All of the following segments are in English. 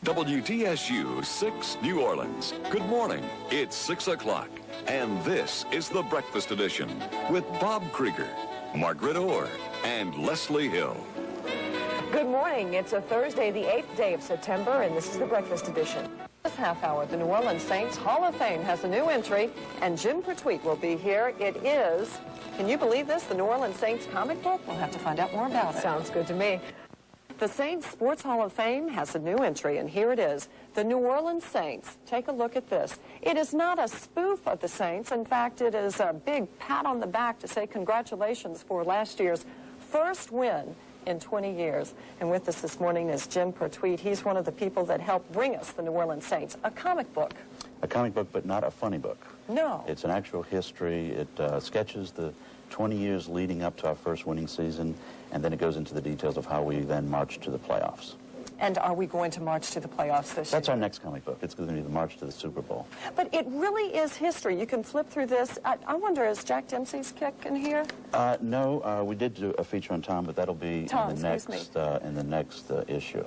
WDSU 6 New Orleans. Good morning. It's 6 o'clock. And this is the Breakfast Edition with Bob Krieger, Margaret Orr, and Leslie Hill. Good morning. It's a Thursday, the 8th day of September, and this is the Breakfast Edition. This half hour, the New Orleans Saints Hall of Fame has a new entry, and Jim Pertuit will be here. It is, can you believe this, the New Orleans Saints comic book? We'll have to find out more about it. Sounds good to me. The Saints Sports Hall of Fame has a new entry, and here it is. The New Orleans Saints. Take a look at this. It is not a spoof of the Saints. In fact, it is a big pat on the back to say congratulations for last year's first win in 20 years. And with us this morning is Jim Pertuit. He's one of the people that helped bring us the New Orleans Saints. A comic book. A comic book, but not a funny book. No. It's an actual history. It sketches the 20 years leading up to our first winning season, and then it goes into the details of how we then march to the playoffs. And are we going to march to the playoffs this year? That's our next comic book. It's going to be the march to the Super Bowl. But it really is history. You can flip through this. I wonder, is Jack Dempsey's kick in here? No, we did do a feature on Tom, but that'll be in the next issue.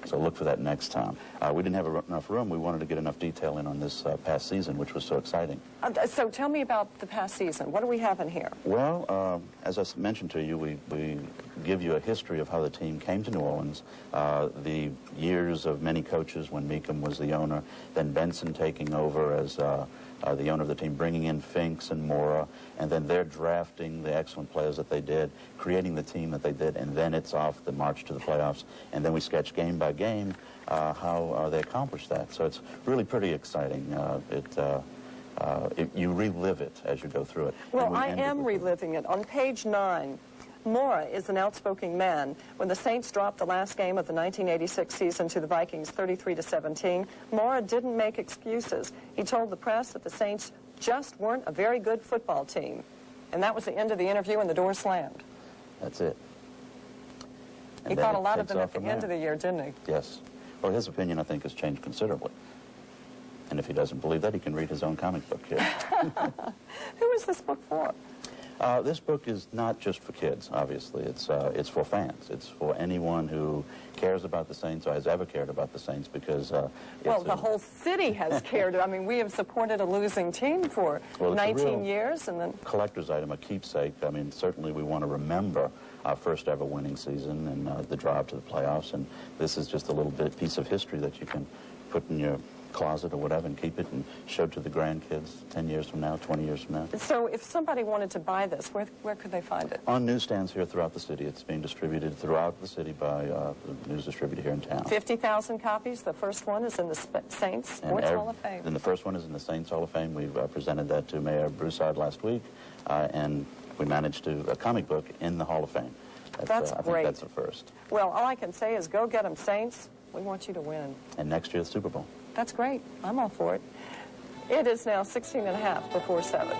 So look for that next time. We didn't have enough room. We wanted to get enough detail in on this past season, which was so exciting. So tell me about the past season. What do we have in here? Well, as I mentioned to you, we give you a history of how the team came to New Orleans, the years of many coaches when Meekum was the owner, then Benson taking over as the owner of the team, bringing in Finks and Mora, and then they're drafting the excellent players that they did, creating the team that they did, and then it's off the march to the playoffs, and then we sketch game by game how they accomplished that. So it's really pretty exciting. You relive it as you go through it. Well, I am reliving it. On page 9, Mora is an outspoken man. When the Saints dropped the last game of the 1986 season to the Vikings 33-17, Mora didn't make excuses. He told the press that the Saints just weren't a very good football team. And that was the end of the interview, and the door slammed. That's it. He thought a lot of them at the end of the year, didn't he? Yes. Well, his opinion, I think, has changed considerably. And if he doesn't believe that, he can read his own comic book here. Who is this book for? This book is not just for kids, obviously. It's for fans. It's for anyone who cares about the Saints or has ever cared about the Saints, because well, the whole city has cared. I mean, we have supported a losing team for 19 years, and then collector's item, a keepsake. I mean, certainly we want to remember our first ever winning season and the drive to the playoffs, and this is just a little piece of history that you can put in your closet or whatever and keep it and show to the grandkids 10 years from now, 20 years from now. So if somebody wanted to buy this, where could they find it? On newsstands here throughout the city. It's being distributed throughout the city by the news distributor here in town. 50,000 copies. The first one is in the Saints Sports Hall of Fame. And the first one is in the Saints Hall of Fame. We've presented that to Mayor Broussard last week, and we managed a comic book in the Hall of Fame. That's I great. think that's a first. Well, all I can say is go get them, Saints. We want you to win. And next year, the Super Bowl. That's great. I'm all for it. It is now 16 and a half before 7.